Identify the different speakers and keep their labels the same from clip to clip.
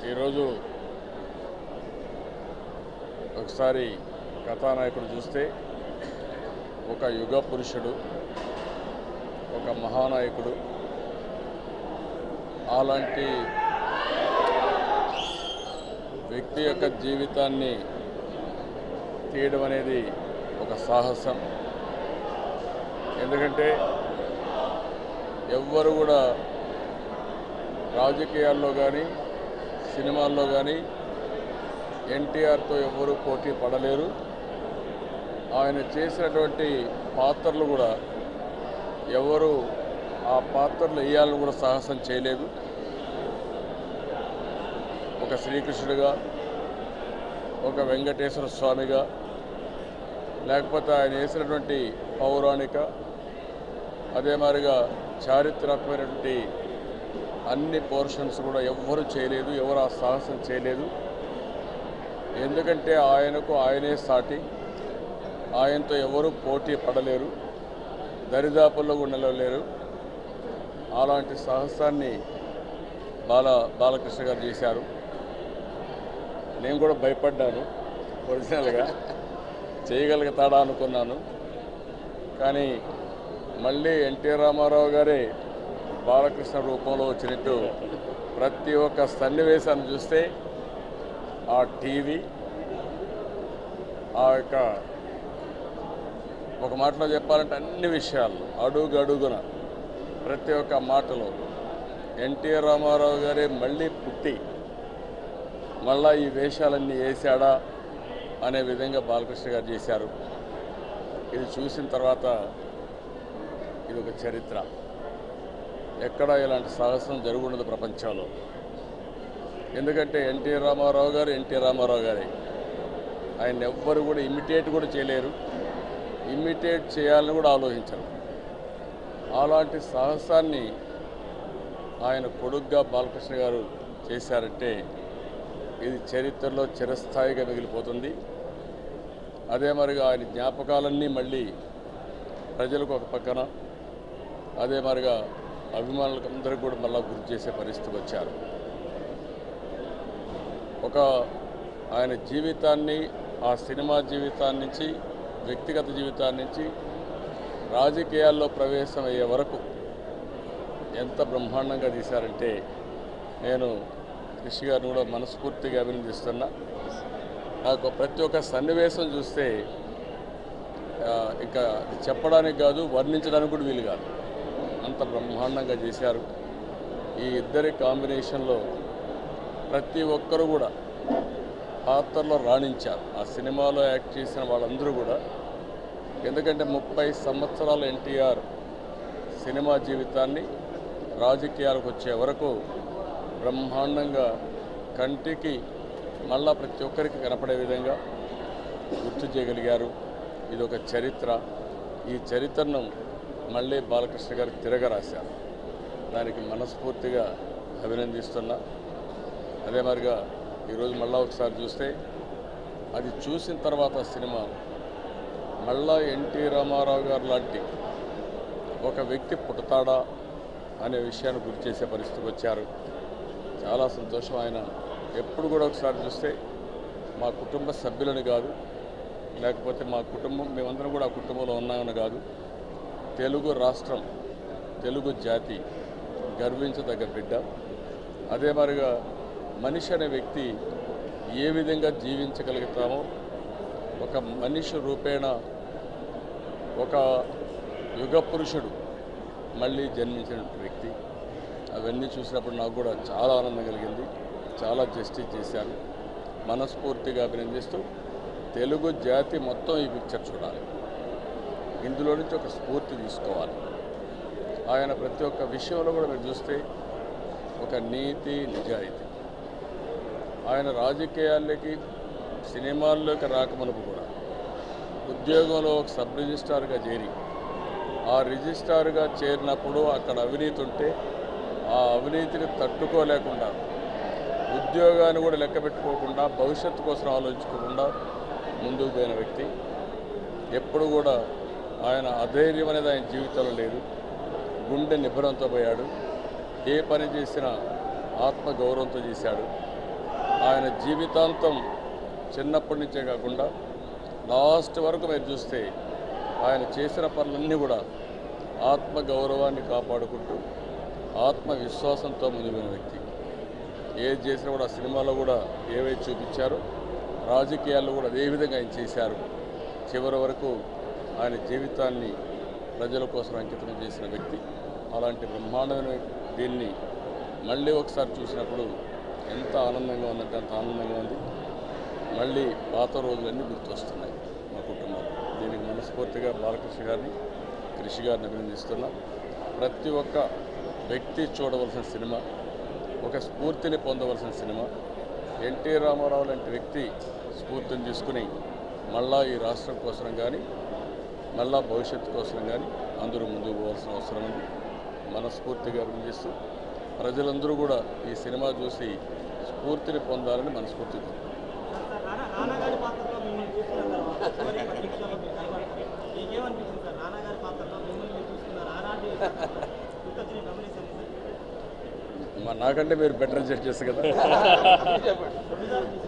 Speaker 1: ఈరోజు ఒకసారి కథానాయకుడు చూస్తే ఒక యుగ పురుషుడు, ఒక మహానాయకుడు, అలాంటి వ్యక్తి యొక్క జీవితాన్ని తీయడం అనేది ఒక సాహసం. ఎందుకంటే ఎవ్వరు కూడా రాజకీయాల్లో కానీ సినిమాల్లో కానీ ఎన్టీఆర్తో ఎవ్వరూ పోటీ పడలేరు. ఆయన చేసినటువంటి పాత్రలు కూడా ఎవరు ఆ పాత్రలు వేయాలని కూడా సాహసం చేయలేదు. ఒక శ్రీకృష్ణుడిగా, ఒక వెంకటేశ్వర స్వామిగా, లేకపోతే ఆయన వేసినటువంటి పౌరాణిక, అదే మాదిరిగా చారిత్రాత్మకమైనటువంటి అన్ని పోర్షన్స్ కూడా ఎవ్వరూ చేయలేదు, ఎవరు ఆ సాహసం చేయలేదు. ఎందుకంటే ఆయనకు ఆయనే సాటి, ఆయనతో ఎవరు పోటీ పడలేరు, దరిదాపుల్లో కూడా నిలవలేరు. అలాంటి సాహసాన్ని బాలకృష్ణ గారు చేశారు. నేను కూడా భయపడ్డాను, ఒరిజినల్గా చేయగలుగుతాడా అనుకున్నాను. కానీ మళ్ళీ ఎన్టీ రామారావు గారే బాలకృష్ణ రూపంలో వచ్చినట్టు ప్రతి ఒక్క సన్నివేశాన్ని చూస్తే ఆ టీవీ, ఆ యొక్క ఒక మాటలో చెప్పాలంటే అన్ని విషయాలు అడుగడుగున ప్రతి ఒక్క మాటలో ఎన్టీ రామారావు గారే మళ్ళీ పుట్టి మళ్ళా ఈ వేషాలన్నీ వేశాడా అనే విధంగా బాలకృష్ణ గారు చేశారు. ఇది చూసిన తర్వాత ఇది ఒక చరిత్ర. ఎక్కడ ఇలాంటి సాహసం జరుగుండదు ప్రపంచంలో. ఎందుకంటే ఎన్టీ రామారావు గారే, ఆయన ఎవ్వరు కూడా ఇమిటేట్ కూడా చేయలేరు, ఇమిటేట్ చేయాలని కూడా ఆలోచించరు. అలాంటి సాహసాన్ని ఆయన కొడుగ్గా బాలకృష్ణ గారు చేశారంటే ఇది చరిత్రలో చిరస్థాయిగా మిగిలిపోతుంది. అదే మరిగా ఆయన జ్ఞాపకాలన్నీ మళ్ళీ ప్రజలకు ఒక పక్కన, అదే మరిగా అభిమానులకు అందరికీ కూడా మళ్ళీ గుర్తు చేసే పరిస్థితికి వచ్చారు. ఒక ఆయన జీవితాన్ని, ఆ సినిమా జీవితాన్ని నుంచి, వ్యక్తిగత జీవితాన్ని నుంచి రాజకీయాల్లో ప్రవేశం అయ్యే వరకు ఎంత బ్రహ్మాండంగా తీశారంటే నేను కృషి గారిని కూడా మనస్ఫూర్తిగా అభినందిస్తున్నా. నాకు ప్రతి ఒక్క సన్నివేశం చూస్తే ఇంకా చెప్పడానికి కాదు, వర్ణించడానికి కూడా వీలు కాదు, అంత బ్రహ్మాండంగా చేశారు. ఈ ఇద్దరి కాంబినేషన్లో ప్రతి ఒక్కరు కూడా పాత్రలో రాణించారు. ఆ సినిమాలో యాక్ట్ చేసిన వాళ్ళందరూ కూడా. ఎందుకంటే 30 సంవత్సరాల ఎన్టీఆర్ సినిమా జీవితాన్ని రాజకీయాలకు వచ్చే వరకు బ్రహ్మాండంగా కంటికి మళ్ళా ప్రతి ఒక్కరికి కనపడే విధంగా గుర్తు చేయగలిగారు. ఇది ఒక చరిత్ర. ఈ చరిత్రను మళ్ళీ బాలకృష్ణ గారు తిరగరాశారు. దానికి మనస్ఫూర్తిగా అభినందిస్తున్నా. అదే మరిగా ఈరోజు మళ్ళా ఒకసారి చూస్తే అది చూసిన తర్వాత సినిమా మళ్ళా ఎన్టీ రామారావు గారు లాంటి ఒక వ్యక్తి పుడతాడా అనే విషయాన్ని గుర్తు చేసే పరిస్థితికి వచ్చారు. చాలా సంతోషం. ఆయన ఎప్పుడు కూడా ఒకసారి చూస్తే మా కుటుంబ సభ్యులని కాదు, లేకపోతే మా కుటుంబం మేమందరం కూడా ఆ కుటుంబంలో ఉన్నామని కాదు, తెలుగు రాష్ట్రం, తెలుగు జాతి గర్వించదగ్గ బిడ్డ. అదే మరిగా మనిషి అనే వ్యక్తి ఏ విధంగా జీవించగలుగుతామో, ఒక మనిషి రూపేణ ఒక యుగ పురుషుడు మళ్ళీ జన్మించిన వ్యక్తి. అవన్నీ చూసినప్పుడు నాకు కూడా చాలా ఆనందం కలిగింది. చాలా జస్టిస్ చేశారు. మనస్ఫూర్తిగా అభినందిస్తూ తెలుగు జాతి మొత్తం ఈ పిక్చర్ చూడాలి, ఇందులో నుంచి ఒక స్ఫూర్తి తీసుకోవాలి. ఆయన ప్రతి ఒక్క విషయంలో కూడా మీరు చూస్తే ఒక నీతి, నిజాయితీ. ఆయన రాజకీయాల్లోకి, సినిమాల్లోకి రాకమునుపు కూడా ఉద్యోగంలో ఒక సబ్ రిజిస్ట్రార్గా చేరి, ఆ రిజిస్ట్రార్గా చేరినప్పుడు అక్కడ అవినీతి ఉంటే ఆ అవినీతిని తట్టుకోలేకుండా, ఉద్యోగాన్ని కూడా లెక్క పెట్టుకోకుండా, భవిష్యత్తు కోసం ఆలోచించకుండా ముందుకు పోయిన వ్యక్తి. ఎప్పుడు కూడా ఆయన అధైర్యం అనేది ఆయన జీవితంలో లేదు. గుండె నిబ్బరంతో పోయాడు. ఏ పని చేసినా ఆత్మగౌరవంతో చేశాడు. ఆయన జీవితాంతం చిన్నప్పటి నుంచే కాకుండా లాస్ట్ వరకు మీరు చూస్తే ఆయన చేసిన పనులన్నీ కూడా ఆత్మగౌరవాన్ని కాపాడుకుంటూ ఆత్మవిశ్వాసంతో ముందుకున్న వ్యక్తి. ఏది చేసినా కూడా సినిమాలో కూడా ఏవైతే చూపించారో రాజకీయాల్లో కూడా అదే విధంగా ఆయన చేశారు. చివరి వరకు ఆయన జీవితాన్ని ప్రజల కోసం అంకితం చేసిన వ్యక్తి. అలాంటి బ్రహ్మాండమైన దీన్ని మళ్ళీ ఒకసారి చూసినప్పుడు ఎంత ఆనందంగా ఉందంటే అంత ఆనందంగా ఉంది. మళ్ళీ పాత రోజులన్నీ గుర్తొస్తున్నాయి మా కుటుంబం. దీనికి మనస్ఫూర్తిగా బాలకృష్ణ గారిని, కృషి గారిని అభినందిస్తున్నాం. ప్రతి ఒక్క వ్యక్తి చూడవలసిన సినిమా, ఒక స్ఫూర్తిని పొందవలసిన సినిమా. ఎన్టీ రామారావు లాంటి వ్యక్తి స్ఫూర్తిని తీసుకుని మళ్ళా ఈ రాష్ట్రం కోసం కానీ మళ్ళా భవిష్యత్తు కోసం కానీ అందరూ ముందుకు పోవాల్సిన అవసరం ఉంది. మనస్ఫూర్తిగా అభినందిస్తూ ప్రజలందరూ కూడా ఈ సినిమా చూసి స్ఫూర్తిని పొందాలని మనస్ఫూర్తిగా. నాకంటే మీరు బెటర్ జడ్జెస్ కదా,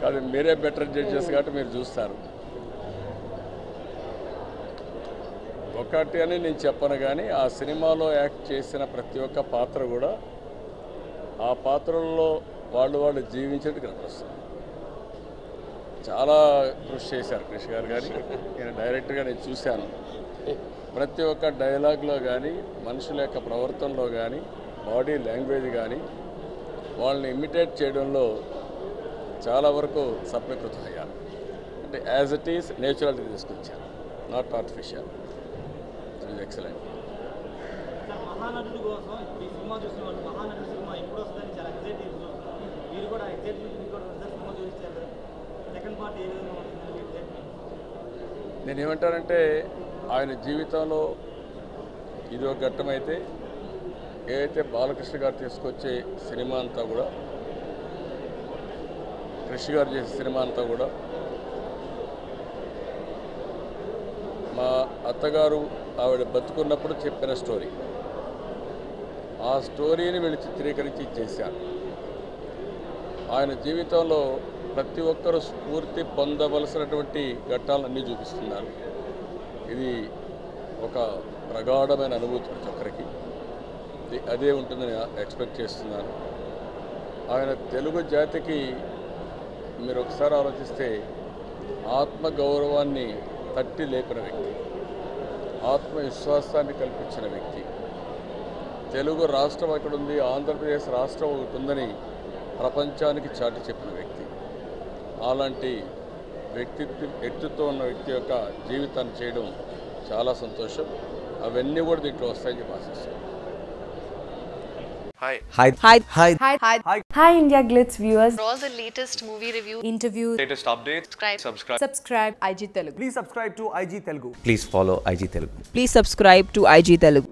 Speaker 1: కానీ మీరే బెటర్ జడ్జెస్ కాబట్టి మీరు చూస్తారు. ఒకటి అని నేను చెప్పను, కానీ ఆ సినిమాలో యాక్ట్ చేసిన ప్రతి ఒక్క పాత్ర కూడా ఆ పాత్రల్లో వాళ్ళు జీవించేట్టు కనిపిస్తుంది. చాలా కృషి చేశారు కృషి గారు. కానీ నేను డైరెక్ట్గా నేను చూశాను. ప్రతి ఒక్క డైలాగ్లో కానీ మనుషుల యొక్క ప్రవర్తనలో కానీ బాడీ లాంగ్వేజ్ కానీ వాళ్ళని ఇమిటేట్ చేయడంలో చాలా వరకు సఫలీకృతం అయ్యారు. అంటే యాజ్ ఇట్ ఈస్ నేచురాలిటీ తీసుకొచ్చారు, not artificial. It is excellent. నేనేమంటానంటే ఆయన జీవితంలో ఇది ఒక ఘట్టమైతే ఏదైతే బాలకృష్ణ గారు తీసుకొచ్చే సినిమా అంతా కూడా, కృషి గారు చేసే సినిమా అంతా కూడా మా అత్తగారు ఆవిడ బతుకున్నప్పుడు చెప్పిన స్టోరీ. ఆ స్టోరీని వీళ్ళు చిత్రీకరించి చేశారు. ఆయన జీవితంలో ప్రతి ఒక్కరూ స్ఫూర్తి పొందవలసినటువంటి ఘట్టాలన్నీ చూపిస్తున్నారు. ఇది ఒక ప్రగాఢమైన అనుభూతి ప్రతి ఒక్కరికి. అదే ఉంటుందని ఎక్స్పెక్ట్ చేస్తున్నాను. ఆయన తెలుగు జాతికి మీరు ఒకసారి ఆలోచిస్తే ఆత్మగౌరవాన్ని తట్టి లేపిన వ్యక్తి, ఆత్మవిశ్వాసాన్ని కల్పించిన వ్యక్తి. తెలుగు రాష్ట్రం అక్కడ ఉంది, ఆంధ్రప్రదేశ్ రాష్ట్రం ఒకటి ఉందని ప్రపంచానికి చాటి చెప్పిన వ్యక్తి. అలాంటి వ్యక్తిత్వం ఉన్న వ్యక్తి యొక్క జీవితాన్ని చేయడం చాలా సంతోషం. అవన్నీ కూడా దీంట్లో వస్తాయని చెప్పి ఆశిస్తాను.
Speaker 2: Hi India Glitz viewers.
Speaker 3: For all the latest movie reviews,
Speaker 2: Interviews,
Speaker 4: latest updates,
Speaker 2: subscribe IG Telugu.
Speaker 5: Please subscribe to IG Telugu.
Speaker 6: Please follow IG Telugu.
Speaker 2: Please subscribe to IG Telugu.